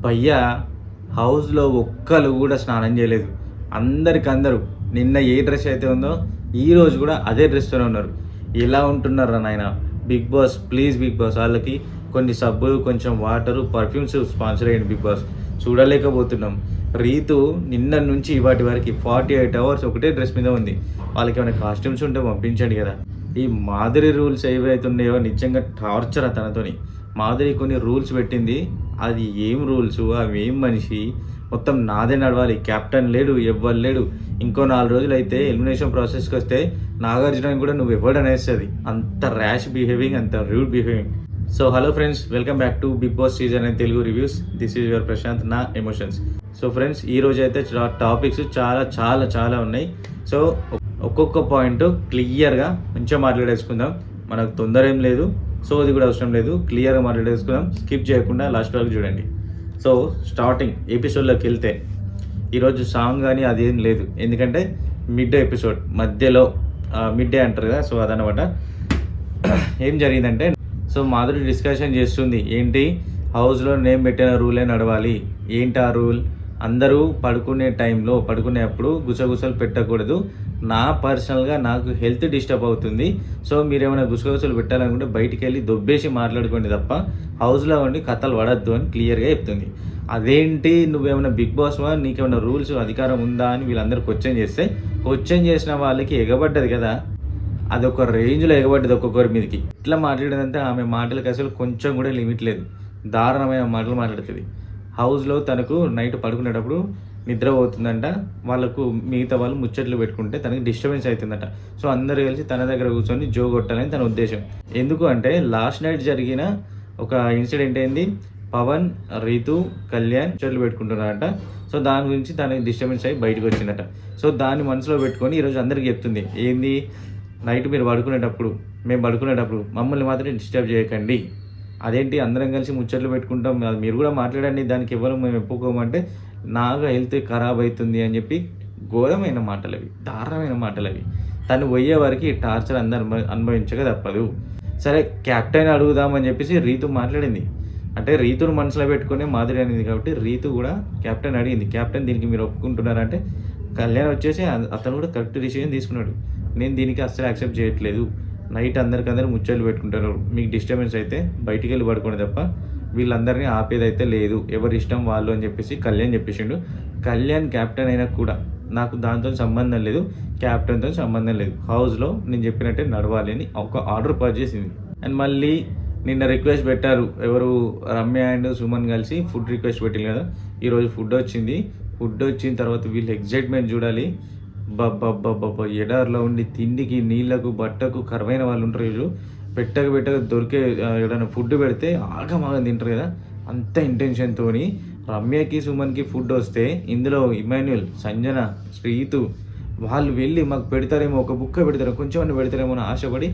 భయ్యా హౌస్‌లో ఒక్కళ్ళు కూడా స్నానం చేయలేదు. అందరికందరూ నిన్న ఏ డ్రెస్ అయితే ఉందో ఈరోజు కూడా అదే డ్రెస్‌తోనే ఉన్నారు. ఎలా ఉంటున్నారురా నాయనా! Bigg Boss please Bigg Boss వాళ్ళకి కొన్ని సబ్బులు, కొంచెం వాటరు, పర్ఫ్యూమ్స్ స్పాన్సర్ అయ్యండి బిగ్ బాస్. చూడలేకపోతున్నాం. రీతు నిన్న నుంచి ఇవాటి వరకి 48 అవర్స్ ఒకటే డ్రెస్ మీద ఉంది. వాళ్ళకేమైనా కాస్ట్యూమ్స్ ఉంటే పంపించండి కదా! ఈ మాధురి రూల్స్ ఏవైతే ఉన్నాయో నిజంగా టార్చర్ తనతోని. మాధురి కొన్ని రూల్స్ పెట్టింది. అది ఏం రూల్సు, అవి ఏం మనిషి, మొత్తం నాదే నడవాలి. కెప్టెన్ లేడు, ఎవ్వరు లేడు. ఇంకో 4 రోజులైతే ఎలిమినేషన్ ప్రాసెస్‌కి వస్తే నాగార్జునని కూడా నువ్వు ఎవడనేస్తది. అంత ర్యాష్ బిహేవింగ్, అంత rude behaving. So hello friends, welcome back to Bigg Boss season and Telugu reviews. This is your Prashanth, నా ఎమోషన్స్. సో ఫ్రెండ్స్, ఈరోజు అయితే టాపిక్స్ చాలా చాలా చాలా ఉన్నాయి. సో ఒక్కొక్క పాయింట్ క్లియర్గా మంచిగా మాట్లాడేసుకుందాం. మనకు తొందర ఏం లేదు, సో అది కూడా అవసరం లేదు. క్లియర్గా మాట్లాడేసుకుందాం, స్కిప్ చేయకుండా లాస్ట్ వరకు చూడండి. సో స్టార్టింగ్ ఎపిసోడ్లోకి వెళ్తే ఈరోజు సాంగ్ కానీ అదేం లేదు, ఎందుకంటే మిడ్ ఎపిసోడ్ మధ్యలో మిడ్ డే అంటారు కదా, సో అదనమాట. ఏం జరిగిందంటే, సో మాధురి డిస్కషన్ చేస్తుంది, ఏంటి హౌస్లో నేను పెట్టిన రూలే నడవాలి. ఏంటి ఆ రూల్? అందరూ పడుకునే టైంలో పడుకునేప్పుడు గుసగుసలు పెట్టకూడదు. నా పర్సనల్గా నాకు హెల్త్ డిస్టర్బ్ అవుతుంది. సో మీరు ఏమైనా గుసగుసలు పెట్టాలనుకుంటే బయటికి వెళ్ళి దొబ్బేసి మాట్లాడుకోండి తప్ప హౌస్లో ఉండి కథలు పడద్దు అని క్లియర్గా చెప్తుంది. అదేంటి, నువ్వేమైనా బిగ్ బాస్వా, నీకేమైనా రూల్స్ అధికారం ఉందా అని వీళ్ళందరూ క్వశ్చన్ చేస్తే, క్వశ్చన్ చేసిన వాళ్ళకి ఎగబడ్డది కదా, అదొక రేంజ్లో ఎగబడ్డది ఒక్కొక్కరి మీదకి. ఇట్లా మాట్లాడేదంటే ఆమె మాటలకి అసలు కొంచెం కూడా లిమిట్ లేదు. దారుణమైన మాటలు మాట్లాడుతుంది. హౌస్లో తనకు నైట్ పడుకునేటప్పుడు నిద్ర పోతుందంట. వాళ్ళకు మిగతా వాళ్ళు ముచ్చట్లు పెట్టుకుంటే తనకి డిస్టర్బెన్స్ అవుతుందట. సో అందరు కలిసి తన దగ్గర కూర్చొని జో కొట్టాలని తన ఉద్దేశం. ఎందుకు అంటే, లాస్ట్ నైట్ జరిగిన ఒక ఇన్సిడెంట్ ఏంది, పవన్, రీతు, కళ్యాణ్ ముచ్చట్లు పెట్టుకుంటున్నారట. సో దాని గురించి తనకి డిస్టర్బెన్స్ అయ్యి బయటకు వచ్చిందట. సో దాన్ని మనసులో పెట్టుకొని ఈరోజు అందరికీ చెప్తుంది, ఏంది, నైట్ మీరు పడుకునేటప్పుడు, మేము పడుకునేటప్పుడు మమ్మల్ని మాత్రం డిస్టర్బ్ చేయకండి. అదేంటి, అందరం కలిసి ముచ్చట్లు పెట్టుకుంటాం, అది మీరు కూడా మాట్లాడండి, దానికి ఎవరు మేము ఒప్పుకోమంటే నాకు హెల్త్ ఖరాబ్ అవుతుంది అని చెప్పి ఘోరమైన మాటలు అవి, దారుణమైన మాటలు అవి. తను పోయే వరకు టార్చర్ అందరు అనుభవించక తప్పదు. సరే, క్యాప్టెన్ అడుగుదామని చెప్పేసి రీతు మాట్లాడింది. అంటే రీతును మనసులో పెట్టుకునే మాధురి అనేది కాబట్టి రీతు కూడా క్యాప్టెన్ అడిగింది, క్యాప్టెన్ దీనికి మీరు ఒప్పుకుంటున్నారంటే కళ్యాణ్ వచ్చేసి అతను కూడా కరెక్ట్ డిసిజన్ తీసుకున్నాడు. నేను దీనికి అస్సలు యాక్సెప్ట్ చేయట్లేదు. నైట్ అందరికందరూ ముచ్చట్లు పెట్టుకుంటారు, మీకు డిస్టర్బెన్స్ అయితే బయటికి వెళ్ళి పడుకోండి తప్ప వీళ్ళందరినీ ఆపేదైతే లేదు, ఎవరి ఇష్టం వాళ్ళు అని చెప్పేసి కళ్యాణ్ చెప్పేసిండు. కళ్యాణ్ క్యాప్టెన్ అయినా కూడా నాకు దాంతో సంబంధం లేదు, క్యాప్టెన్తో సంబంధం లేదు, హౌస్లో నేను చెప్పినట్టే నడవాలి అని ఒక ఆర్డర్ పాస్ చేసింది. అండ్ మళ్ళీ నిన్న రిక్వెస్ట్ పెట్టారు, ఎవరు, రమ్య అండ్ సుమన్ కలిసి ఫుడ్ రిక్వెస్ట్ పెట్టింది కదా. ఈరోజు ఫుడ్ వచ్చింది. ఫుడ్ వచ్చిన తర్వాత వీళ్ళు ఎగ్జైట్మెంట్ చూడాలి. బబ్బబ్బబ్బబ్బ, ఎడారిలో ఉండి తిండికి, నీళ్లకు, బట్టకు కరువైన వాళ్ళు ఉంటారు. వీళ్ళు పెట్టక దొరికే ఏదైనా ఫుడ్ పెడితే ఆగమాగం తింటారు కదా, అంత ఇంటెన్షన్తో రమ్యకి, సుమన్కి ఫుడ్ వస్తే ఇందులో ఇమాన్యుల్, సంజన, శ్రీతు వాళ్ళు వెళ్ళి మాకు పెడతారేమో, ఒక బుక్క పెడతారు, కొంచెం అన్న పెడతారేమో అని ఆశపడి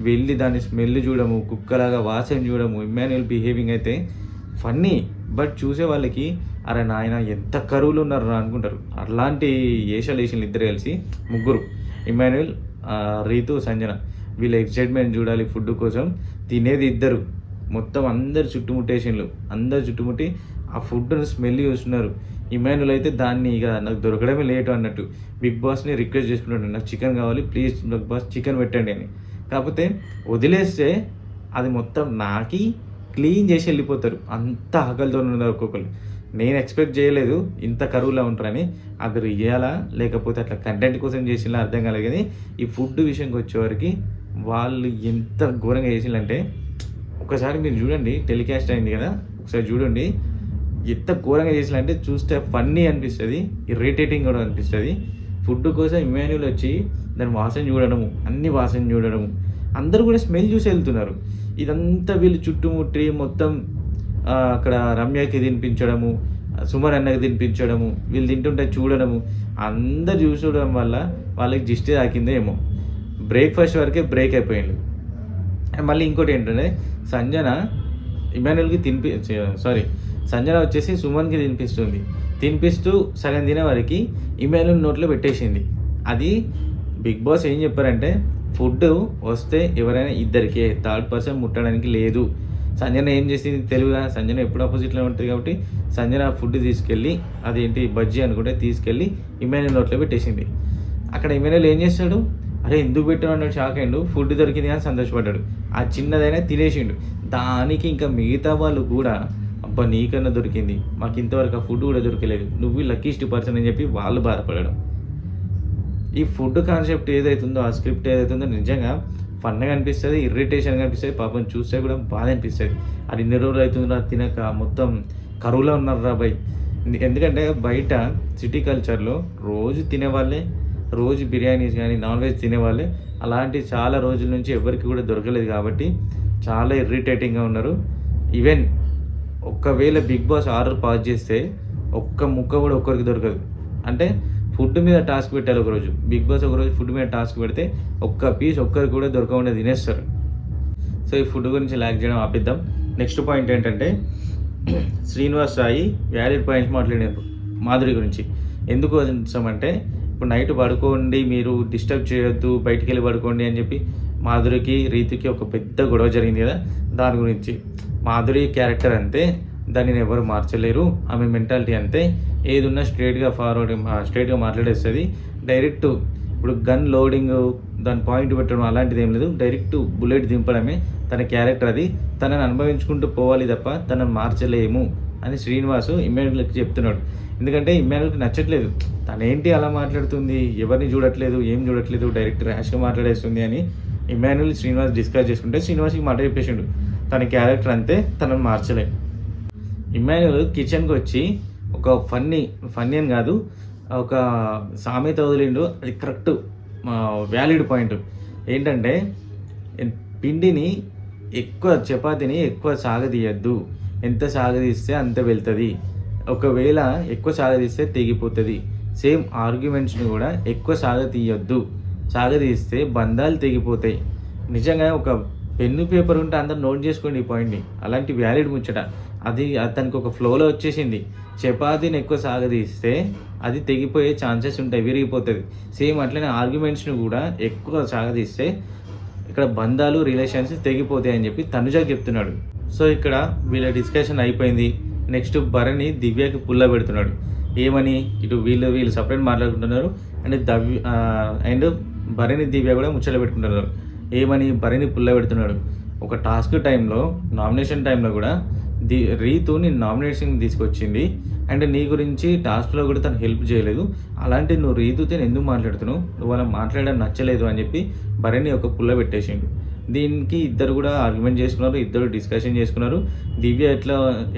వెళ్ళి దాన్ని స్మెల్ చూడము, కుక్కలాగా వాసన చూడము. ఇమాన్యుల్ బిహేవింగ్ అయితే ఫన్నీ, బట్ చూసే వాళ్ళకి అరే నాయన ఎంత కరువులు ఉన్నారు అనుకుంటారు. అలాంటి ఏషాలు ఇద్దరు కలిసి, ముగ్గురు, ఇమాన్యుల్, రీతు, సంజన, వీళ్ళ ఎక్సైట్మెంట్ చూడాలి ఫుడ్ కోసం. తినేది ఇద్దరు, మొత్తం అందరు చుట్టుముట్టేసిన్లు, అందరు చుట్టుముట్టి ఆ ఫుడ్ను స్మెల్ చూస్తున్నారు. ఇమాన్యుల్ అయితే దాన్ని ఇక నాకు దొరకడమే లేటు అన్నట్టు బిగ్ బాస్ని రిక్వెస్ట్ చేసుకుంటాడు, నాకు చికెన్ కావాలి ప్లీజ్ బిగ్ బాస్ చికెన్ పెట్టండి అని. కాకపోతే వదిలేస్తే అది మొత్తం నాకి క్లీన్ చేసి వెళ్ళిపోతారు, అంత ఆకలితో ఉన్నారు ఒక్కొక్కరు. నేను ఎక్స్పెక్ట్ చేయలేదు ఇంత కరువులా ఉంటారని. అది రియాలా లేకపోతే అట్లా కంటెంట్ కోసం చేసినా అర్థం కాలేదు. కానీ ఈ ఫుడ్ విషయంకి వచ్చేవారికి వాళ్ళు ఎంత ఘోరంగా చేసిందంటే, ఒకసారి మీరు చూడండి, టెలికాస్ట్ అయింది కదా, ఒకసారి చూడండి ఎంత ఘోరంగా చేసిందంటే చూస్తే ఫన్నీ అనిపిస్తుంది, ఇరిటేటింగ్ కూడా అనిపిస్తుంది. ఫుడ్ కోసం ఇమాన్యుల్ వచ్చి దాని వాసన చూడడము, అన్ని వాసన చూడడము, అందరూ కూడా స్మెల్ చూసి వెళ్తున్నారు. ఇదంతా వీళ్ళు చుట్టుముట్టి మొత్తం అక్కడ రమ్యకి తినిపించడము, సుమన్ అన్నకి తినిపించడము, వీళ్ళు తింటుంటే చూడడము, అందరు చూసడం వల్ల వాళ్ళకి దిష్టి తాకిందో ఏమో. బ్రేక్ఫాస్ట్ వరకే బ్రేక్ అయిపోయింది. మళ్ళీ ఇంకోటి ఏంటంటే, సంజన ఇమాన్యుల్కి సంజన వచ్చేసి సుమన్కి తినిపిస్తూ సగం తినే వరకు ఇమాన్యుల్ నోట్లో పెట్టేసింది. అది బిగ్ బాస్ ఏం చెప్పారంటే, ఫుడ్ వస్తే ఎవరైనా ఇద్దరికే, థర్డ్ పర్సన్ ముట్టడానికి లేదు. సంజన ఏం చేసింది తెలుగుగా, సంజన ఎప్పుడు ఆపోజిట్లో ఉంటుంది కాబట్టి సంజన ఫుడ్ తీసుకెళ్ళి అదేంటి బజ్జీ అనుకుంటే తీసుకెళ్ళి ఇమాన్యుల్ నోట్లో పెట్టేసింది. అక్కడ ఇమాన్యుల్ ఏం చేస్తాడు, అరే ఎందుకు పెట్టావు అన్నాడు, షాక్ అయ్యిండు. ఫుడ్ దొరికింది కానీ సంతోషపడ్డాడు. ఆ చిన్నదైనా తినేసిండు. దానికి ఇంకా మిగతా వాళ్ళు కూడా అబ్బా నీకన్నా దొరికింది, మాకు ఇంతవరకు ఆ ఫుడ్ కూడా దొరకలేదు, నువ్వు లక్కీస్ట్ పర్సన్ అని చెప్పి వాళ్ళు బాధపడడం. ఈ ఫుడ్ కాన్సెప్ట్ ఏదైతుందో, ఆ స్క్రిప్ట్ ఏదైతుందో నిజంగా ఫన్గా అనిపిస్తుంది, ఇరిటేషన్గా అనిపిస్తుంది, పాపం చూస్తే కూడా బాధ అనిపిస్తుంది. అది ఇన్ని రోజులు అవుతుందా తినక మొత్తం కరువులో ఉన్నారు రా బై. ఎందుకంటే బయట సిటీ కల్చర్లో రోజు తినేవాళ్ళే, రోజు బిర్యానీస్ కానీ నాన్ వెజ్ తినేవాళ్ళే. అలాంటి చాలా రోజుల నుంచి ఎవరికి కూడా దొరకలేదు కాబట్టి చాలా ఇరిటేటింగ్గా ఉన్నారు. ఈవెన్ ఒక్కవేళ బిగ్ బాస్ ఆర్డర్ పాస్ చేస్తే ఒక్క ముక్క కూడా ఒక్కరికి దొరకదు. అంటే ఫుడ్ మీద టాస్క్ పెట్టాలి ఒకరోజు, బిగ్ బాస్ ఒకరోజు ఫుడ్ మీద టాస్క్ పెడితే ఒక్క పీస్ ఒక్కరికి కూడా దొరకకుండా తినేస్తారు. సో ఈ ఫుడ్ గురించి ల్యాక్ చేయడం ఆపిద్దాం. నెక్స్ట్ పాయింట్ ఏంటంటే శ్రీనివాస్ సాయి వ్యాలిడ్ పాయింట్స్ మాట్లాడారు మాధురి గురించి. ఎందుకు అంటే ఇప్పుడు నైట్ పడుకోండి, మీరు డిస్టర్బ్ చేయొద్దు, బయటికి వెళ్ళి పడుకోండి అని చెప్పి మాధురికి రీతికి ఒక పెద్ద గొడవ జరిగింది కదా, దాని గురించి. మాధురి క్యారెక్టర్ అంతే, దానిని ఎవరు మార్చలేరు, ఆమె మెంటాలిటీ అంతే, ఏది ఉన్నా స్ట్రైట్గా మాట్లాడేస్తుంది. డైరెక్ట్ ఇప్పుడు గన్ లోడింగ్ దాని పాయింట్ పెట్టడం అలాంటిది ఏం లేదు, డైరెక్ట్ బుల్లెట్ దింపడమే తన క్యారెక్టర్. అది తనని అనుభవించుకుంటూ పోవాలి తప్ప తనని మార్చలేము అని శ్రీనివాసు ఇమ్మాన్యుల్కి చెప్తున్నాడు. ఎందుకంటే ఇమ్మాన్యుల్కి నచ్చట్లేదు, తనేంటి అలా మాట్లాడుతుంది, ఎవరిని చూడట్లేదు, ఏం చూడట్లేదు, డైరెక్ట్ ర్యాష్గా మాట్లాడేస్తుంది అని ఇమ్మాన్యుల్ శ్రీనివాస్ డిస్కస్ చేసుకుంటే శ్రీనివాస్కి మాట చెప్పేసిండు, తన క్యారెక్టర్ అంతే, తనని మార్చలేము. ఇమ్మాన్యుల్ కిచెన్కి వచ్చి ఒక ఫన్నీ అని కాదు, ఒక సామెత వదిలిండు, అది కరెక్ట్ వ్యాలిడ్ పాయింట్. ఏంటంటే పిండిని చపాతీని ఎక్కువ సాగదీయద్దు, ఎంత సాగదీస్తే అంత వెళ్తుంది, ఒకవేళ ఎక్కువ సాగదీస్తే తెగిపోతుంది. సేమ్ ఆర్గ్యుమెంట్స్ని కూడా ఎక్కువ సాగదీస్తే బంధాలు తెగిపోతాయి. నిజంగా ఒక పెన్ను పేపర్ ఉంటే అందరు నోట్ చేసుకోండి ఈ పాయింట్ని, అలాంటి వ్యాలిడ్ ముచ్చట. అది అతనికి ఒక ఫ్లోలో వచ్చేసింది. చపాతీని ఎక్కువ సాగదీస్తే అది తెగిపోయే ఛాన్సెస్ ఉంటాయి, విరిగిపోతుంది. సేమ్ అట్లనే ఆర్గ్యుమెంట్స్ని కూడా ఎక్కువ సాగదీస్తే ఇక్కడ బంధాలు రిలేషన్స్ తెగిపోతాయి అని చెప్పి తనుజాకి చెప్తున్నాడు. సో ఇక్కడ వీళ్ళ డిస్కషన్ అయిపోయింది. నెక్స్ట్ భరణి దివ్యకి పుల్ల పెడుతున్నాడు. ఏమని, ఇటు వీళ్ళు సపరేట్ మాట్లాడుకుంటున్నారు అండ్ భరణి దివ్య కూడా ముచ్చట పెట్టుకుంటున్నారు. ఏమని భరణి పుల్ల పెడుతున్నాడు, ఒక టాస్క్ టైంలో నామినేషన్ టైంలో కూడా రీతుని నామినేషన్ తీసుకొచ్చింది అండ్ నీ గురించి టాస్క్లో కూడా తను హెల్ప్ చేయలేదు, అలాంటి నువ్వు రీతుతో ఎందుకు మాట్లాడుతున్నావు, నువ్వు అలా మాట్లాడడం నచ్చలేదు అని చెప్పి భరణి ఒక పుల్ల పెట్టేసిండు. దీనికి ఇద్దరు కూడా ఆర్గ్యుమెంట్ చేసుకున్నారు, ఇద్దరు డిస్కషన్ చేసుకున్నారు. దివ్య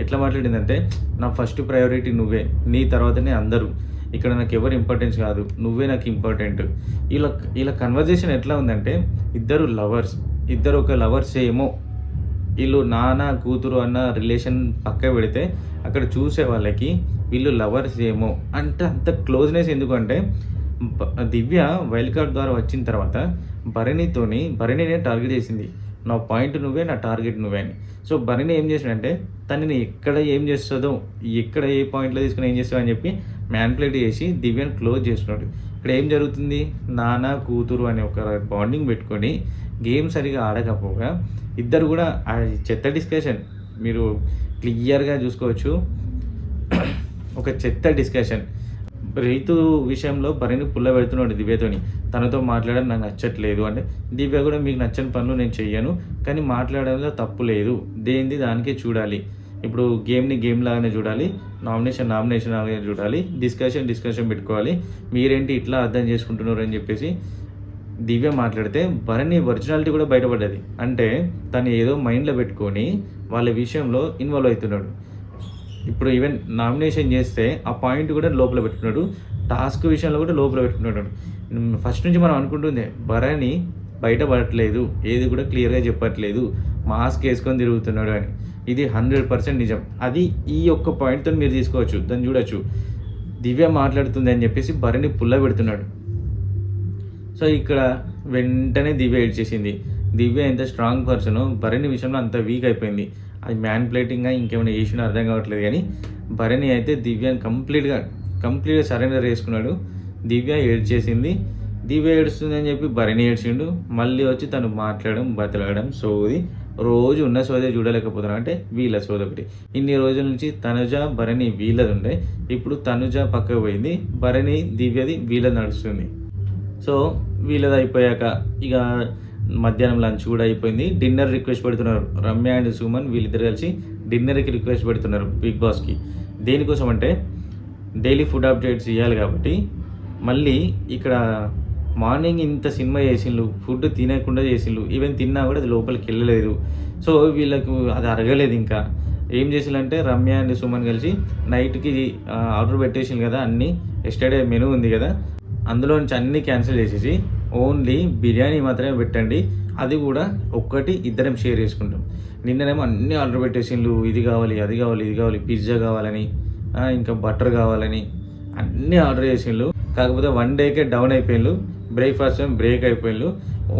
ఎట్లా మాట్లాడిందంటే, నా ఫస్ట్ ప్రయారిటీ నువ్వే, నీ తర్వాతనే అందరూ, ఇక్కడ నాకు ఎవరు ఇంపార్టెన్స్ కాదు, నువ్వే నాకు ఇంపార్టెంట్. ఇలా కన్వర్జేషన్ ఎట్లా ఉందంటే ఇద్దరు ఒక లవర్స్ ఏమో, వీళ్ళు నాన్న కూతురు అన్న రిలేషన్ పక్క పెడితే అక్కడ చూసే వాళ్ళకి వీళ్ళు లవర్స్ ఏమో అంటే అంత క్లోజ్నెస్. ఎందుకంటే దివ్య వైల్డ్ కార్డ్ ద్వారా వచ్చిన తర్వాత భరణినే టార్గెట్ చేసింది, నా పాయింట్ నువ్వే, నా టార్గెట్ నువ్వే అని. సో భరణి ఏం చేసాడంటే తనని ఎక్కడ ఏం చేస్తుందో, ఎక్కడ ఏ పాయింట్లో తీసుకుని ఏం చేస్తావు అని చెప్పి మ్యాన్పులేట్ చేసి దివ్యను క్లోజ్ చేస్తున్నాడు. ఇక్కడ ఏం జరుగుతుంది, నాన్న కూతురు అనే ఒక బాండింగ్ పెట్టుకొని గేమ్ సరిగా ఆడకపోగా ఇద్దరు కూడా చెత్త డిస్కషన్ మీరు క్లియర్గా చూసుకోవచ్చు. ఒక చెత్త డిస్కషన్. రైతు విషయంలో భరణి పుల్ల పెడుతున్నాడు దివ్యతోని, తనతో మాట్లాడడం నాకు నచ్చట్లేదు అంటే దివ్య కూడా మీకు నచ్చని పనులు నేను చెయ్యను, కానీ మాట్లాడడంలో తప్పు లేదు, దేనిది దానికే చూడాలి. ఇప్పుడు గేమ్ లాగానే చూడాలి, నామినేషన్ లాగానే చూడాలి, డిస్కషన్ పెట్టుకోవాలి. మీరేంటి ఇట్లా అర్థం చేసుకుంటున్నారు అని చెప్పేసి దివ్య మాట్లాడితే భరణి ఒరిజినాలిటీ కూడా బయటపడ్డది. అంటే తను ఏదో మైండ్లో పెట్టుకొని వాళ్ళ విషయంలో ఇన్వాల్వ్ అవుతున్నాడు. ఇప్పుడు ఈవెన్ నామినేషన్ చేస్తే ఆ పాయింట్ కూడా లోపల పెట్టుకున్నాడు, టాస్క్ విషయంలో కూడా లోపల పెట్టుకున్నాడు. ఫస్ట్ నుంచి మనం అనుకుంటుంది భరణి బయటపడట్లేదు, ఏది కూడా క్లియర్గా చెప్పట్లేదు, మాస్క్ వేసుకొని తిరుగుతున్నాడు అని. ఇది 100% నిజం. అది ఈ ఒక్క పాయింట్తో మీరు తీసుకోవచ్చు, దాన్ని చూడొచ్చు. దివ్య మాట్లాడుతుంది అని చెప్పేసి భరణి పుల్ల పెడుతున్నాడు. సో ఇక్కడ వెంటనే దివ్య ఏడ్చేసింది. దివ్య ఎంత స్ట్రాంగ్ పర్సన్, భరణి విషయంలో అంత వీక్ అయిపోయింది. అది మ్యాన్పులేటింగ్గా ఇంకేమైనా చేసినా అర్థం కావట్లేదు, కానీ భరణి అయితే దివ్యని కంప్లీట్గా సరెండర్ చేసుకున్నాడు. దివ్య ఏడ్చేసింది. దివ్య ఏడుస్తుంది అని చెప్పి భరణి ఏడ్చిండు. మళ్ళీ వచ్చి తను మాట్లాడడం బతలాడడం సోది రోజు ఉన్న సోదే చూడలేకపోతున్నారు. అంటే వీళ్ళ సోద ఒకటి. ఇన్ని రోజుల నుంచి తనుజ, భరణి వీళ్ళది ఉండే. ఇప్పుడు తనుజ పక్కకు పోయింది, భరణి, దివ్యది వీళ్ళది నడుస్తుంది. సో వీళ్ళది అయిపోయాక ఇక మధ్యాహ్నం లంచ్ కూడా అయిపోయింది. డిన్నర్ రిక్వెస్ట్ పెడుతున్నారు. రమ్య అండ్ సుమన్ వీళ్ళిద్దరు కలిసి డిన్నర్కి రిక్వెస్ట్ పెడుతున్నారు బిగ్ బాస్కి. దేనికోసం అంటే డైలీ ఫుడ్ అప్డేట్స్ ఇవ్వాలి కాబట్టి. మళ్ళీ ఇక్కడ మార్నింగ్ ఇంత సినిమా చేసిండ్రు, ఫుడ్ తినకుండా చేసిండ్రు, ఈవెన్ తిన్నా కూడా అది లోపలికి వెళ్ళలేదు. సో వీళ్ళకు అది అరగలేదు. ఇంకా ఏం చేసిందంటే రమ్య అండ్ సుమన్ కలిసి నైట్కి ఆర్డర్ పెట్టేసింది కదా, అన్నీ ఎస్టర్డే మెనూ ఉంది కదా, అందులో నుంచి అన్నీ క్యాన్సిల్ చేసేసి ఓన్లీ బిర్యానీ మాత్రమే పెట్టండి, అది కూడా ఒక్కటి ఇద్దరం షేర్ చేసుకుంటాం. నిన్ననేమో అన్నీ ఆర్డర్ పెట్టేసిండ్రు, ఇది కావాలి, అది కావాలి, ఇది కావాలి, పిజ్జా కావాలని, ఇంకా బటర్ కావాలని అన్నీ ఆర్డర్ చేసిండ్రు. కాకపోతే 1 డేకే డౌన్ అయిపోయిండ్రు. బ్రేక్ఫాస్ట్ బ్రేక్ అయిపోయిండ్రు.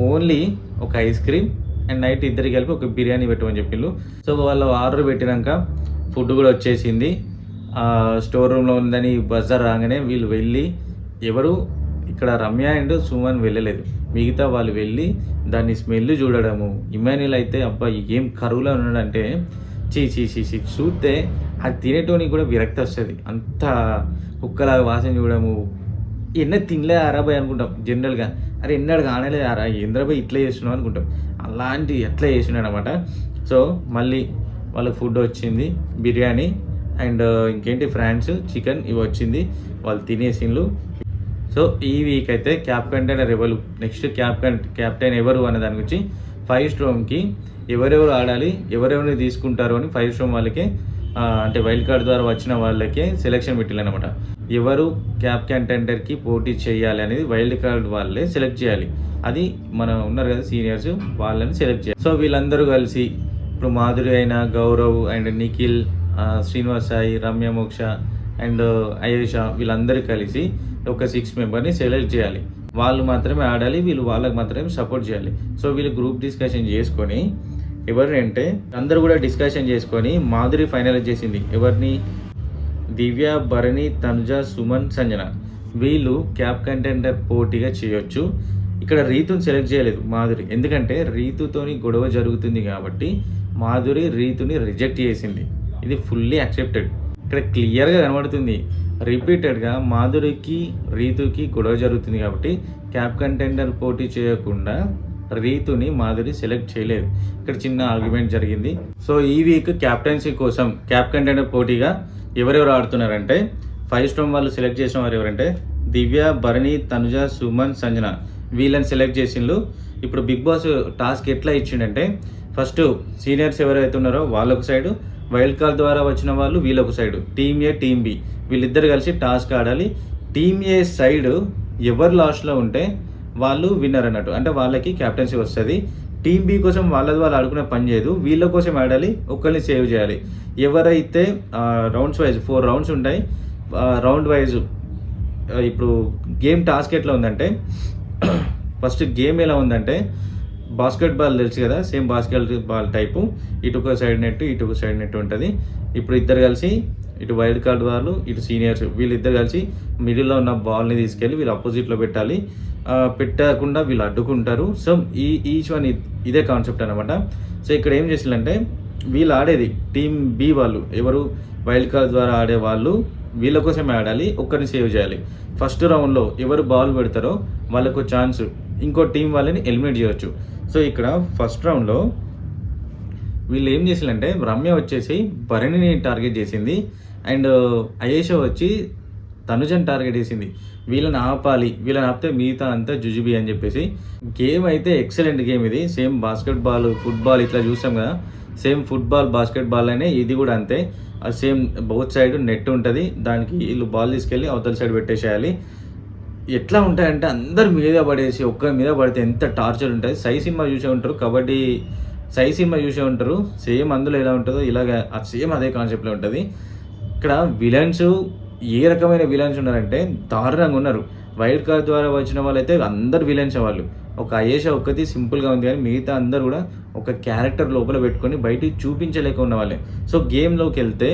ఓన్లీ ఒక ఐస్ క్రీమ్ అండ్ నైట్ ఇద్దరికి కలిపి ఒక బిర్యానీ పెట్టమని చెప్పిండ్రు. సో వాళ్ళు ఆర్డర్ పెట్టినాక ఫుడ్ కూడా వచ్చేసింది. స్టోర్ రూమ్లో ఉందని బజార్ రాగానే వీళ్ళు వెళ్ళి, ఎవరు ఇక్కడ రమ్య అండ్ సుమన్ వెళ్ళలేదు, మిగతా వాళ్ళు వెళ్ళి దాన్ని స్మెల్ చూడడము. ఇమాన్యుల్ అయితే అబ్బా ఏం కరువులో ఉన్నాడంటే చీ చూస్తే అది తినేటోనికి కూడా విరక్తి వస్తుంది. అంత కుక్కలాగా వాసన చూడము. ఎన్న తినలే ఆరాబాయ్ అనుకుంటాం జనరల్గా. అరే ఎన్నడు కానలే ఆరా ఇంద్రబాయ్ ఇట్లా చేస్తున్నావు అనుకుంటాం. అలాంటి ఎట్లా చేసినాడు అనమాట. సో మళ్ళీ వాళ్ళకి ఫుడ్ వచ్చింది, బిర్యానీ అండ్ ఇంకేంటి ఫ్రాన్స్ చికెన్ ఇవి వచ్చింది, వాళ్ళు తినేసిండ్రు. సో ఈ వీక్ అయితే క్యాప్ కంటైనర్ ఎవరు, నెక్స్ట్ క్యాప్టెన్ ఎవరు అనే దాని గురించి 5 స్ట్రోమ్కి ఎవరెవరు ఆడాలి, ఎవరెవరిని తీసుకుంటారు అని 5 స్ట్రోమ్ వాళ్ళకే, అంటే వైల్డ్ కార్డ్ ద్వారా వచ్చిన వాళ్ళకే సెలెక్షన్ పెట్టాలన్నమాట. ఎవరు క్యాప్ కంటెండర్కి పోటీ చేయాలి అనేది వైల్డ్ కార్డ్ వాళ్ళే సెలెక్ట్ చేయాలి. అది మనం ఉన్నారు కదా సీనియర్స్, వాళ్ళని సెలెక్ట్ చేయాలి. సో వీళ్ళందరూ కలిసి ఇప్పుడు మాధురి అయినా, గౌరవ్ అండ్ నిఖిల్, శ్రీనివాస్ సాయి, రమ్య మోక్ష అండ్ అయేష వీళ్ళందరూ కలిసి ఒక 6 మెంబర్ని సెలెక్ట్ చేయాలి. వాళ్ళు మాత్రమే ఆడాలి, వీళ్ళు వాళ్ళకి మాత్రమే సపోర్ట్ చేయాలి. సో వీళ్ళు గ్రూప్ డిస్కషన్ చేసుకొని ఎవరంటే అందరూ కూడా డిస్కషన్ చేసుకొని మాధురి ఫైనలైజ్ చేసింది. ఎవరిని? దివ్య, భరణి, తనుజ, సుమన్, సంజన వీళ్ళు క్యాప్ కంటెండర్ పోటీగా చేయొచ్చు. ఇక్కడ రీతుని సెలెక్ట్ చేయలేదు మాధురి, ఎందుకంటే రీతుతోని గొడవ జరుగుతుంది కాబట్టి మాధురి రీతుని రిజెక్ట్ చేసింది. ఇది ఫుల్లీ యాక్సెప్టెడ్. ఇక్కడ క్లియర్గా కనబడుతుంది, రిపీటెడ్గా మాధురికి రీతుకి గొడవ జరుగుతుంది కాబట్టి క్యాప్ కంటెండర్ పోటీ చేయకుండా రీతుని మాధురి సెలెక్ట్ చేయలేదు. ఇక్కడ చిన్న ఆర్గ్యుమెంట్ జరిగింది. సో ఈ వీక్ క్యాప్టెన్సీ కోసం క్యాప్ కంటెండర్ పోటీగా ఎవరెవరు ఆడుతున్నారంటే 5 స్ట్రోమ్ వాళ్ళు సెలెక్ట్ చేసిన వారు ఎవరంటే దివ్య, భరణి, తనుజ, సుమన్, సంజన వీళ్ళని సెలెక్ట్ చేసిండ్రు. ఇప్పుడు బిగ్ బాస్ టాస్క్ ఎట్లా ఇచ్చిండంటే ఫస్ట్ సీనియర్స్ ఎవరైతే ఉన్నారో వాళ్ళొక సైడు, వైల్డ్ కార్డ్ ద్వారా వచ్చిన వాళ్ళు వీళ్ళొక సైడు, టీమ్ ఏ టీమ్ బి వీళ్ళిద్దరు కలిసి టాస్క్ ఆడాలి. టీమ్ ఏ సైడ్ ఎవరు లాస్ట్లో ఉంటే వాళ్ళు విన్నర్ అన్నట్టు, అంటే వాళ్ళకి క్యాప్టెన్సీ వస్తుంది. టీమ్ బి కోసం వాళ్ళు ఆడుకునే పని చేయదు, వీళ్ళ కోసం ఆడాలి, ఒకరిని సేవ్ చేయాలి. ఎవరైతే రౌండ్స్ వైజ్ 4 రౌండ్స్ ఉంటాయి, రౌండ్ వైజ్ ఇప్పుడు గేమ్ టాస్క్ ఎట్లా ఉందంటే ఫస్ట్ గేమ్ ఎలా ఉందంటే బాస్కెట్ బాల్ తెలుసు కదా, సేమ్ బాస్కెట్ బాల్ టైపు, ఇటు ఒక సైడ్ నెట్ ఇటు ఒక సైడ్ నెట్ ఉంటుంది. ఇప్పుడు ఇద్దరు కలిసి, ఇటు వైల్డ్ కార్డ్ వాళ్ళు ఇటు సీనియర్స్ వీళ్ళిద్దరు కలిసి మిడిల్లో ఉన్న బాల్ని తీసుకెళ్ళి వీళ్ళు అపోజిట్లో పెట్టాలి. పెట్టకుండా వీళ్ళు అడ్డుకుంటారు. సో ఈచ్ వన్ ఇదే కాన్సెప్ట్ అనమాట. సో ఇక్కడ ఏం చేసిందంటే వీళ్ళు ఆడేది టీమ్ బి వాళ్ళు, ఎవరు వైల్డ్ కార్డ్ ద్వారా ఆడే వాళ్ళు వీళ్ళ కోసమే ఆడాలి, ఒక్కరిని సేవ్ చేయాలి. ఫస్ట్ రౌండ్లో ఎవరు బాల్ పెడతారో వాళ్ళకు ఛాన్స్ ఇంకో టీం వాళ్ళని ఎలిమినేట్ చేయవచ్చు. సో ఇక్కడ ఫస్ట్ రౌండ్లో వీళ్ళు ఏం చేసిందంటే రమ్య వచ్చేసి భరణిని టార్గెట్ చేసింది అండ్ అయేష వచ్చి తనుజని టార్గెట్ చేసింది. వీళ్ళని ఆపాలి, వీళ్ళని ఆపితే మిగతా అంతా జుజుబి అని చెప్పేసి. గేమ్ అయితే ఎక్సలెంట్ గేమ్ ఇది. సేమ్ బాస్కెట్బాల్, ఫుట్బాల్ ఇట్లా చూసాం కదా, సేమ్ ఫుట్బాల్ బాస్కెట్బాల్ అనే ఇది కూడా అంతే. సేమ్ బౌత్ సైడ్ నెట్ ఉంటుంది, దానికి వీళ్ళు బాల్ తీసుకెళ్ళి అవతల సైడ్ పెట్టేసేయాలి. ఎట్లా ఉంటాయంటే అందరు మీద పడేసి ఒక్కరి మీద పడితే ఎంత టార్చర్ ఉంటుంది. సై సినిమా చూసే ఉంటారు, కబడ్డీ సై సినిమా చూసే ఉంటారు. సేమ్ అందులో ఎలా ఉంటుందో ఇలాగ సేమ్ అదే కాన్సెప్ట్లో ఉంటుంది. ఇక్కడ విలన్స్ ఏ రకమైన విలన్స్ ఉన్నారంటే దారుణంగా ఉన్నారు. వైల్డ్ కార్డ్ ద్వారా వచ్చిన వాళ్ళైతే అందరు విలన్స్ వాళ్ళు. ఒక అయేష ఒక్కటి సింపుల్గా ఉంది, కానీ మిగతా అందరు కూడా ఒక క్యారెక్టర్ లోపల పెట్టుకొని బయటికి చూపించలేక ఉన్న వాళ్ళే. సో గేమ్లోకి వెళ్తే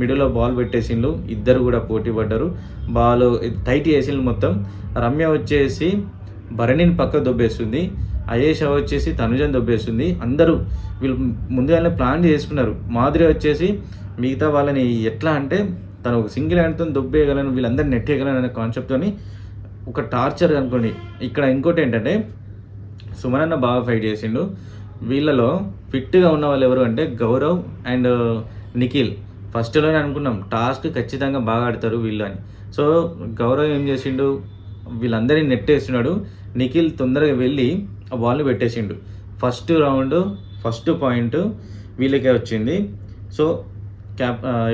మిడిల్లో బాల్ పెట్టేసిండ్రు, ఇద్దరు కూడా పోటీ పడ్డారు. బాల్ టైట్ చేసిండ్రు మొత్తం. రమ్య వచ్చేసి భరణిని పక్క దొబ్బేస్తుంది. అయేష వచ్చేసి తనుజని దొబ్బేస్తుంది. అందరూ వీళ్ళు ముందుగానే ప్లాన్ చేసుకున్నారు. మాధురి వచ్చేసి మిగతా వాళ్ళని ఎట్లా అంటే తను ఒక సింగిల్ హ్యాండ్తో దొబ్బేయగలను, వీళ్ళందరినీ నెట్టేయగలను అనే కాన్సెప్ట్తోని ఒక టార్చర్ అనుకోండి. ఇక్కడ ఇంకోటి ఏంటంటే సుమనన్న బాగా ఫైట్ చేసిండు. వీళ్ళలో ఫిట్గా ఉన్న వాళ్ళు ఎవరు అంటే గౌరవ్ అండ్ నిఖిల్. ఫస్ట్లోనే అనుకున్నాం టాస్క్ ఖచ్చితంగా బాగా ఆడతారు వీళ్ళు అని. సో గౌరవ్ ఏం చేసిండు, వీళ్ళందరినీ నెట్టేస్తున్నాడు. నిఖిల్ తొందరగా వెళ్ళి ఆ బాల్ని పెట్టేసిండు. ఫస్ట్ రౌండ్ ఫస్ట్ పాయింట్ వీళ్ళకే వచ్చింది. సో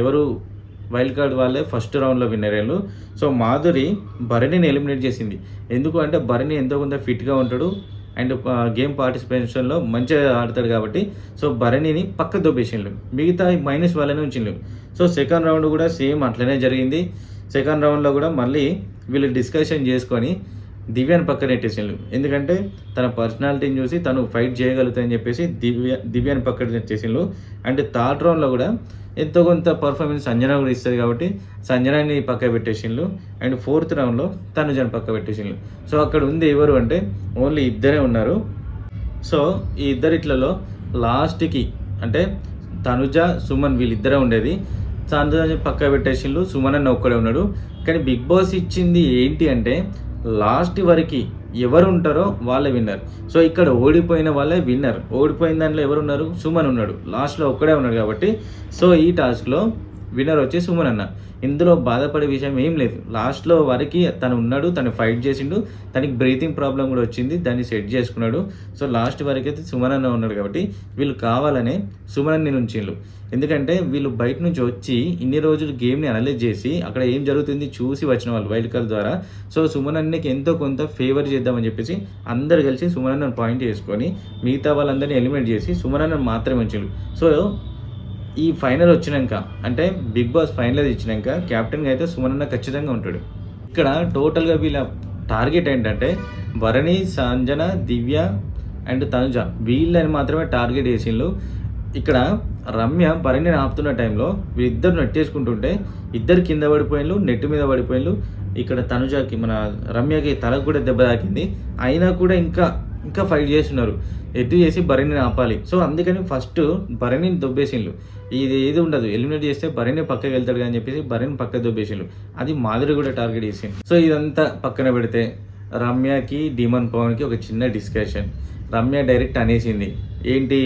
ఎవరు వైల్డ్ కార్డ్ వాళ్ళే ఫస్ట్ రౌండ్లో విన్నర్ అయ్యారు. సో మాధురి భరణిని ఎలిమినేట్ చేసింది. ఎందుకు అంటే భరణి ఎంతో కొంత ఫిట్గా ఉంటాడు అండ్ గేమ్ పార్టిసిపేషన్లో మంచిగా ఆడతాడు కాబట్టి సో భరణిని పక్క దొబ్బేసిండు. మిగతా మైనస్ వాళ్ళనే ఉంచిండు. సో సెకండ్ రౌండ్ కూడా సేమ్ అట్లనే జరిగింది. సెకండ్ రౌండ్లో కూడా మళ్ళీ వీళ్ళు డిస్కషన్ చేసుకొని దివ్యాని పక్కన నెట్టేసిండు. ఎందుకంటే తన పర్సనాలిటీని చూసి తను ఫైట్ చేయగలుగుతాయని చెప్పేసి దివ్యాని పక్కన నెట్టేసిండు. అండ్ థర్డ్ రౌండ్లో కూడా ఎంతో కొంత పర్ఫార్మెన్స్ సంజన కూడా ఇస్తుంది కాబట్టి సంజనాని పక్క పెట్టేసిండు. అండ్ ఫోర్త్ రౌండ్లో తనుజని పక్క పెట్టేసిండు. సో అక్కడ ఉంది ఎవరు అంటే ఓన్లీ ఇద్దరే ఉన్నారు. సో ఈ ఇద్దరిట్లలో లాస్ట్కి అంటే తనుజ సుమన్ వీళ్ళిద్దరే ఉండేది. తనుజ పక్క పెట్టేసిండు, సుమన్ అన్న ఒక్కడే ఉన్నాడు. కానీ బిగ్ బాస్ ఇచ్చింది ఏంటి అంటే లాస్ట్ వరకు ఎవరు ఉంటారో వాళ్ళే విన్నర్. సో ఇక్కడ ఓడిపోయిన వాళ్ళే విన్నర్. ఓడిపోయిన దాంట్లో ఎవరు ఉన్నారు, సుమన్ ఉన్నాడు, లాస్ట్లో ఒక్కడే ఉన్నాడు కాబట్టి సో ఈ టాస్క్లో విన్నర్ వచ్చి సుమన్ అన్న. ఇందులో బాధపడే విషయం ఏం లేదు. లాస్ట్లో వరకు తను ఉన్నాడు, తను ఫైట్ చేసిండు, తనకి బ్రీతింగ్ ప్రాబ్లం కూడా వచ్చింది, దాన్ని సెట్ చేసుకున్నాడు. సో లాస్ట్ వరకు అయితే సుమన్ అన్న ఉన్నాడు కాబట్టి వీళ్ళు కావాలనే సుమన్ అన్ని ఉంచిండు. ఎందుకంటే వీళ్ళు బయట నుంచి వచ్చి ఇన్ని రోజులు గేమ్ని అనలైజ్ చేసి అక్కడ ఏం జరుగుతుంది చూసి వచ్చిన వాళ్ళు వైల్డ్ కార్డ్ ద్వారా. సో సుమన్ అన్నకి ఎంతో కొంత ఫేవర్ చేద్దామని చెప్పేసి అందరు కలిసి సుమన్ అన్నను పాయింట్ చేసుకొని మిగతా వాళ్ళందరినీ ఎలిమినేట్ చేసి సుమన్ అన్నను మాత్రమే ఉంచిండు. సో ఈ ఫైనల్ వచ్చినాక అంటే బిగ్ బాస్ ఫైనల్ ఇచ్చినాక కెప్టెన్గా అయితే సుమన్ అన్న ఖచ్చితంగా ఉంటాడు. ఇక్కడ టోటల్గా వీళ్ళ టార్గెట్ ఏంటంటే భరణి, సంజన, దివ్య అండ్ తనుజ వీళ్ళని మాత్రమే టార్గెట్ చేసిండ్రు. ఇక్కడ రమ్య భరణిని ఆపుతున్న టైంలో వీళ్ళిద్దరు నెట్టేసుకుంటుంటే ఇద్దరు కింద పడిపోయిన్లు, నెట్ మీద పడిపోయిన్లు. ఇక్కడ తనుజకి మన రమ్యకి తలకు కూడా దెబ్బ తాకింది. అయినా కూడా ఇంకా ఫైట్ చేస్తున్నారు, ఎటు చేసి భరణిని ఆపాలి. సో అందుకని ఫస్ట్ భరణిని దొబ్బేసిండ్రు. ఇది ఏది ఉండదు, ఎలిమినేట్ చేస్తే భరణి పక్కకి వెళ్తాడు అని చెప్పేసి భరణిని పక్క దొబ్బేసిండ్రు. అది మాధురి కూడా టార్గెట్ చేసింది. సో ఇదంతా పక్కన పెడితే రమ్యకి డీమన్ పవన్కి ఒక చిన్న డిస్కషన్. రమ్య డైరెక్ట్ అనేసింది, ఏంటి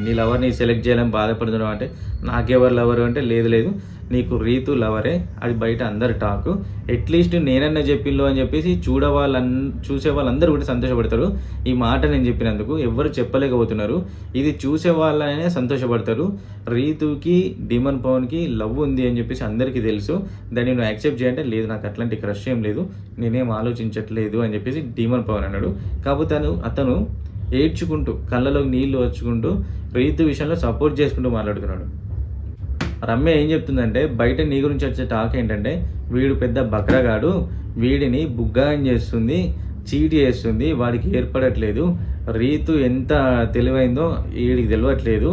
నీ లవర్ని సెలెక్ట్ చేయాలని బాధపడుతున్నావు అంటే నాకెవరు లవరు అంటే లేదు నీకు రీతు లవరే, అది బయట అందరు టాకు, అట్లీస్ట్ నేనన్నా చెప్పిందో అని చెప్పేసి చూసే వాళ్ళందరూ కూడా సంతోషపడతారు. ఈ మాట నేను చెప్పినందుకు ఎవరు చెప్పలేకపోతున్నారు, ఇది చూసే వాళ్ళనే సంతోషపడతారు. రీతుకి డీమన్ పవన్కి లవ్ ఉంది అని చెప్పేసి అందరికీ తెలుసు, దాన్ని నువ్వు యాక్సెప్ట్ చేయంటే లేదు నాకు అట్లాంటి క్రష్ ఏం లేదు, నేనేం ఆలోచించట్లేదు అని చెప్పేసి డీమన్ పవన్ అన్నాడు. కాకపోతే అతను ఏడ్చుకుంటూ కళ్ళలో నీళ్లు వచ్చుకుంటూ రీతు విషయంలో సపోర్ట్ చేసుకుంటూ మాట్లాడుతున్నాడు. రమ్య ఏం చెప్తుందంటే బయట నీ గురించి వచ్చే టాక్ ఏంటంటే వీడు పెద్ద బక్రగాడు, వీడిని బుగ్గాయం చేస్తుంది, చీట్ చేస్తుంది, వాడికి ఏర్పడట్లేదు, రీతు ఎంత తెలివైందో వీడికి తెలియట్లేదు,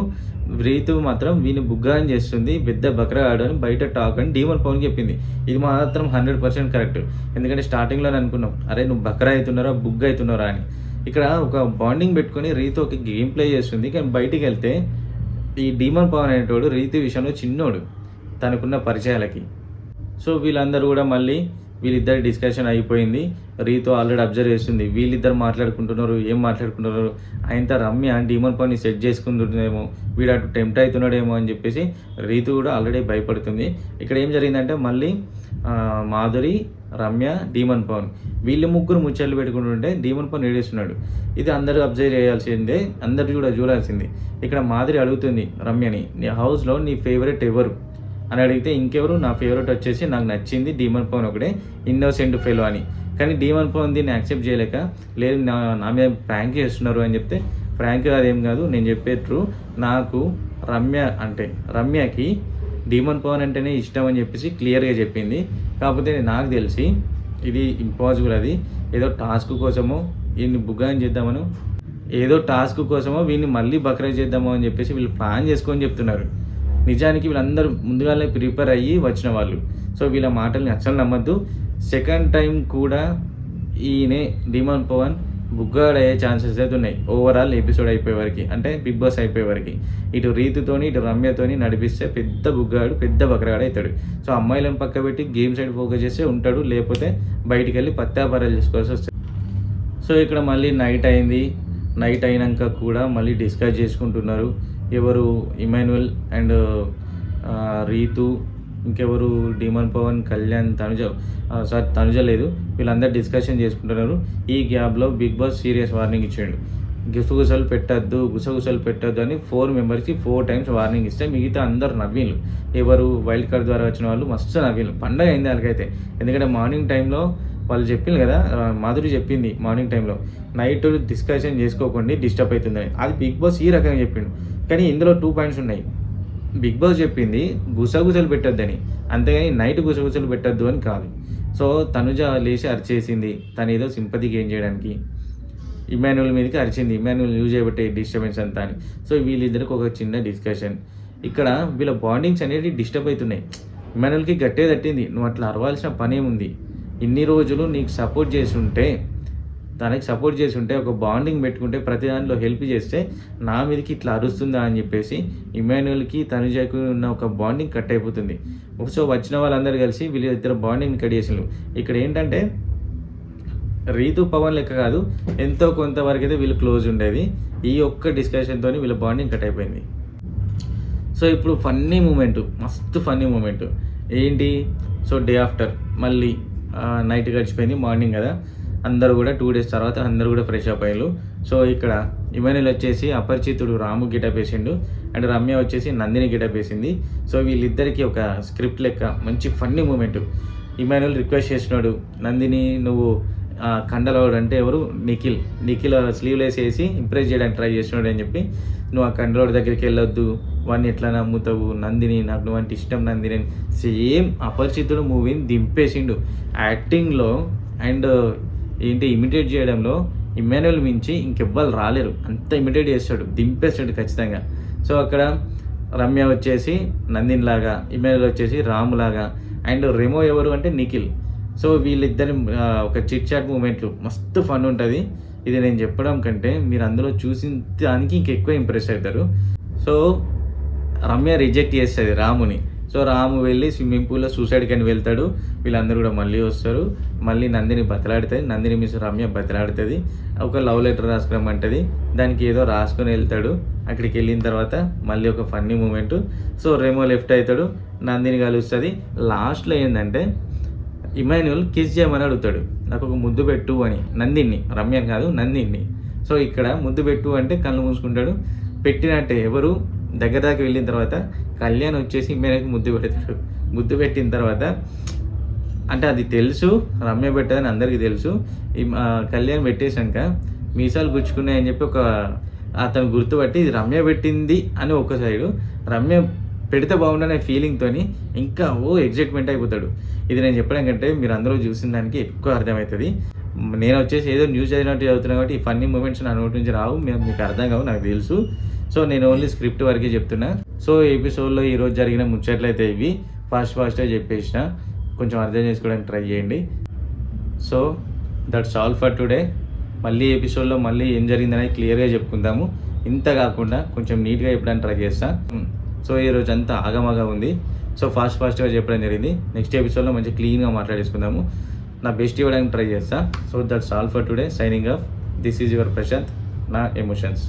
రీతు మాత్రం వీడిని బుగ్గాయం చేస్తుంది, పెద్ద బక్రగాడు అని బయట టాక్ అని డీమన్ పవన్ చెప్పింది. ఇది మాత్రం 100% కరెక్ట్. ఎందుకంటే స్టార్టింగ్లోనే అనుకున్నాం అరే నువ్వు బక్రా అవుతున్నారా బుగ్గ అవుతున్నారా అని. ఇక్కడ ఒక బాండింగ్ పెట్టుకొని రీతు ఒక గేమ్ ప్లే చేస్తుంది. కానీ బయటికి వెళ్తే ఈ డీమన్ పవన్ అనేటోడు రీతు విషయంలో చిన్నోడు తనకున్న పరిచయాలకి. సో వీళ్ళందరూ కూడా మళ్ళీ వీళ్ళిద్దరు డిస్కషన్ అయిపోయింది. రీతు ఆల్రెడీ అబ్జర్వ్ చేస్తుంది వీళ్ళిద్దరు మాట్లాడుకుంటున్నారు, ఏం మాట్లాడుకుంటున్నారు, ఆయనతో రమ్య డీమన్ పవన్ని సెట్ చేసుకుంటుందేమో, వీడు అటు టెంప్ట్ అవుతున్నాడేమో అని చెప్పేసి రీతు కూడా ఆల్రెడీ భయపడుతుంది. ఇక్కడ ఏం జరిగిందంటే మళ్ళీ మాధురి, రమ్య, డీమన్ పవన్ వీళ్ళు ముగ్గురు ముచ్చట్లు పెట్టుకుంటుంటే డీమన్ పవన్ ఏడేస్తున్నాడు. ఇది అందరూ అబ్జర్వ్ చేయాల్సిందే, అందరు కూడా చూడాల్సింది. ఇక్కడ మాధురి అడుగుతుంది రమ్యని, నీ హౌస్లో నీ ఫేవరెట్ ఎవరు అని అడిగితే ఇంకెవరు, నా ఫేవరెట్ వచ్చేసి నాకు నచ్చింది డీమన్ పవన్ ఒకటే, ఇన్నోసెంట్ ఫెలో అని. కానీ డీమన్ పవన్ దీన్ని యాక్సెప్ట్ చేయలేక లేదు నా మీద ప్రాంక్ చేస్తున్నారు అని చెప్తే ప్రాంక్ అదేం కాదు నేను చెప్పే ట్రూ, నాకు రమ్యకి డీమన్ పవన్ అంటేనే ఇష్టం అని చెప్పేసి క్లియర్గా చెప్పింది. కాకపోతే నాకు తెలిసి ఇది ఇంపాసిబుల్, అది ఏదో టాస్క్ కోసమో వీడిని బుగ్గాని చేద్దామను, ఏదో టాస్క్ కోసమో వీడిని మళ్ళీ బక్రా చేద్దామో అని చెప్పేసి వీళ్ళు ప్లాన్ చేసుకొని చెప్తున్నారు. నిజానికి వీళ్ళందరూ ముందుగానే ప్రిపేర్ అయ్యి వచ్చిన వాళ్ళు. సో వీళ్ళ మాటల్ని అస్సలు నమ్మద్దు. సెకండ్ టైం కూడా ఈయనే డీమన్ పవన్ బుగ్గాడు అయ్యే ఛాన్సెస్ అయితే ఉన్నాయి ఓవరాల్ ఎపిసోడ్ అయిపోయే వరకు, అంటే బిగ్ బాస్ అయిపోయే వరకు. ఇటు రీతుతోని ఇటు రమ్యతోని నడిపిస్తే పెద్ద బుగ్గాడు పెద్ద బకరాడు అవుతాడు. సో అమ్మాయిలను పక్క పెట్టి గేమ్ సైడ్ ఫోకస్ చేస్తే ఉంటాడు, లేకపోతే బయటికి వెళ్ళి పత్తాపరాలు చేసుకోవాల్సి వస్తుంది. సో ఇక్కడ మళ్ళీ నైట్ అయింది. నైట్ అయినాక కూడా మళ్ళీ డిస్కస్ చేసుకుంటున్నారు. ఎవరు ఇమాన్యుయల్ అండ్ రీతు, ఇంకెవరు డిమన్ పవన్, కళ్యాణ్, తనుజ లేదు, వీళ్ళందరూ డిస్కషన్ చేసుకుంటున్నారు. ఈ గ్యాప్లో బిగ్ బాస్ సీరియస్ వార్నింగ్ ఇచ్చాడు. గుసగుసలు పెట్టద్దు అని 4 మెంబర్స్కి 4 టైమ్స్ వార్నింగ్ ఇస్తే మిగతా అందరు నవ్విళ్ళు. ఎవరు వైల్డ్ కార్డ్ ద్వారా వచ్చిన వాళ్ళు మస్తు నవ్విళ్ళు. పండగ అయింది వాళ్ళకైతే. ఎందుకంటే మార్నింగ్ టైంలో వాళ్ళు చెప్పింది కదా, మాధురి చెప్పింది మార్నింగ్ టైంలో నైట్ డిస్కషన్ చేసుకోకండి డిస్టర్బ్ అవుతుందని. అది బిగ్ బాస్ ఈ రకంగా చెప్పిండు. కానీ ఇందులో 2 పాయింట్స్ ఉన్నాయి. బిగ్ బాస్ చెప్పింది గుసగుసలు పెట్టొద్దని, అంతేగాని నైట్ గుసగుసలు పెట్టొద్దు అని కాదు. సో తనుజ లేచి అరిచేసింది, తను ఏదో సింపతి గెయిన్ చేయడానికి. ఇమాన్యుయల్ మీదకి అరిచింది, ఇమాన్యుయల్ యూజ్ చేయబట్టే డిస్టర్బెన్స్ అంతా అని. సో వీళ్ళిద్దరికి ఒక చిన్న డిస్కషన్. ఇక్కడ వీళ్ళ బాండింగ్స్ అనేవి డిస్టర్బ్ అవుతున్నాయి. ఇమాన్యుయల్కి గట్టే తట్టింది, నువ్వు అట్లా అరవాల్సిన పనేముంది, ఇన్ని రోజులు నీకు సపోర్ట్ చేసి ఉంటే ఒక బాండింగ్ పెట్టుకుంటే ప్రతి దాంట్లో హెల్ప్ చేస్తే నా మీదకి ఇట్లా అరుస్తుందా అని చెప్పేసి ఇమాన్యుయల్కి తనుజకు ఉన్న ఒక బాండింగ్ కట్ అయిపోతుంది. సో వచ్చిన వాళ్ళందరూ కలిసి వీళ్ళిద్దరు బాండింగ్ కట్ చేసినారు. ఇక్కడ ఏంటంటే రీతు పవన్ లెక్క కాదు, ఎంతో కొంతవరకు అయితే వీళ్ళు క్లోజ్ ఉండేది. ఈ ఒక్క డిస్కషన్తో వీళ్ళ బాండింగ్ కట్ అయిపోయింది. సో ఇప్పుడు ఫన్నీ మూమెంట్, మస్తు ఫన్నీ మూమెంట్ ఏంటి? సో డే ఆఫ్టర్ మళ్ళీ నైట్ గడిచిపోయింది, మార్నింగ్ కదా, అందరూ కూడా 2 డేస్ తర్వాత అందరూ కూడా ఫ్రెష్ అప్ అయ్యారు. సో ఇక్కడ ఇమాన్యుయల్ వచ్చేసి అపరిచితుడు రాము గిటప్ వేసిండు, అండ్ రమ్య వచ్చేసి నందిని గిటప్ వేసింది. సో వీళ్ళిద్దరికి ఒక స్క్రిప్ట్ లెక్క మంచి ఫన్నీ మూమెంట్. ఇమాన్యుయల్ రిక్వెస్ట్ చేసినాడు, నందిని నువ్వు కండలవాడు అంటే ఎవరు, నిఖిల్ స్లీవ్లెస్ వేసి ఇంప్రెస్ చేయడానికి ట్రై చేస్తున్నాడు అని చెప్పి, నువ్వు ఆ కండలవాడి దగ్గరికి వెళ్ళొద్దు, వాడిని ఎట్లా నమ్ముతావు, నందిని నాకు నువ్వంటే ఇష్టం నందిని అని సేమ్ అపరిచితుడు మూవీని దింపేసిండు. యాక్టింగ్లో అండ్ ఇమిటేట్ చేయడంలో ఇమాన్యుయల్ మించి ఇంకెవ్వరు రాలేరు, అంత ఇమిటేట్ చేస్తాడు, దింపేస్తాడు ఖచ్చితంగా. సో అక్కడ రమ్య వచ్చేసి నందిని లాగా, ఇమాన్యుయల్ వచ్చేసి రాములాగా, అండ్ రెమో ఎవరు అంటే నిఖిల్. సో వీళ్ళిద్దరి ఒక చిట్ చాట్ మూమెంట్లు మస్తు ఫన్ ఉంటుంది. ఇది నేను చెప్పడం కంటే మీరు అందులో చూసిన దానికి ఇంకెక్కువ ఇంప్రెస్ అవుతారు. సో రమ్య రిజెక్ట్ చేస్తుంది రాముని. సో రాము వెళ్ళి స్విమ్మింగ్ పూల్లో సూసైడ్కి అని వెళ్తాడు. వీళ్ళందరూ కూడా మళ్ళీ వస్తారు. మళ్ళీ నందిని బతలాడుతుంది, నందిని మిస్ రమ్య బతలాడుతుంది, ఒక లవ్ లెటర్ రాసుకురమ్మంటుంది. దానికి ఏదో రాసుకొని వెళ్తాడు. అక్కడికి వెళ్ళిన తర్వాత మళ్ళీ ఒక funny moment. So Remo left అవుతాడు, నందిని కలుస్తుంది. లాస్ట్లో ఏంటంటే ఇమాన్యుయల్ కిస్ చేయమని అడుగుతాడు, నాకు ఒక ముద్దు పెట్టు అని, నందిని, రమ్యని కాదు నందిని. సో ఇక్కడ ముద్దు పెట్టు అంటే కళ్ళు మూసుకుంటాడు. పెట్టినట్టే ఎవరు దగ్గర దాకా వెళ్ళిన తర్వాత కళ్యాణ్ వచ్చేసి ఇమాన్యుయల్కి ముద్దు పెడతాడు. ముద్దు పెట్టిన తర్వాత అంటే అది తెలుసు రమ్య పెట్టదని అందరికీ తెలుసు. కళ్యాణ్ పెట్టేశాక మీసాలు గుచ్చుకున్నాయని చెప్పి అతను గుర్తుపట్టి ఇది రమ్య పెట్టింది అని ఒక సైడు, రమ్య పెడితే బాగుండనే ఫీలింగ్తో ఇంకా ఎగ్జైట్మెంట్ అయిపోతాడు. ఇది నేను చెప్పడం కంటే మీరు అందరూ చూసిన దానికి ఎక్కువ అర్థమవుతుంది. నేను వచ్చేసి ఏదో న్యూస్ చదివినట్టు చదువుతున్నాను కాబట్టి ఈ ఫన్నీ మూమెంట్స్ నా నోటి నుంచి రావు, మీకు అర్థం కావు, నాకు తెలుసు. సో నేను ఓన్లీ స్క్రిప్ట్ వరకే చెప్తున్నా. సో ఎపిసోడ్లో ఈరోజు జరిగిన ముచ్చట్లయితే ఇవి ఫాస్ట్గా చెప్పేసిన, కొంచెం అర్థం చేసుకోవడానికి ట్రై చేయండి. So that's all for today. మళ్ళీ ఎపిసోడ్లో మళ్ళీ ఏం జరిగిందనేది క్లియర్గా చెప్పుకుందాము. ఇంత కాకుండా కొంచెం నీట్గా చెప్పడానికి ట్రై చేస్తాను. సో ఈరోజు అంతా ఆగమాగా ఉంది. సో ఫాస్ట్గా చెప్పడం జరిగింది. నెక్స్ట్ ఎపిసోడ్లో మంచి క్లీన్గా మాట్లాడేసుకుందాము. నా బెస్ట్ ఇవ్వడానికి ట్రై చేస్తాను. So that's all for today. Signing off. This is your Prashanth, నా ఎమోషన్స్.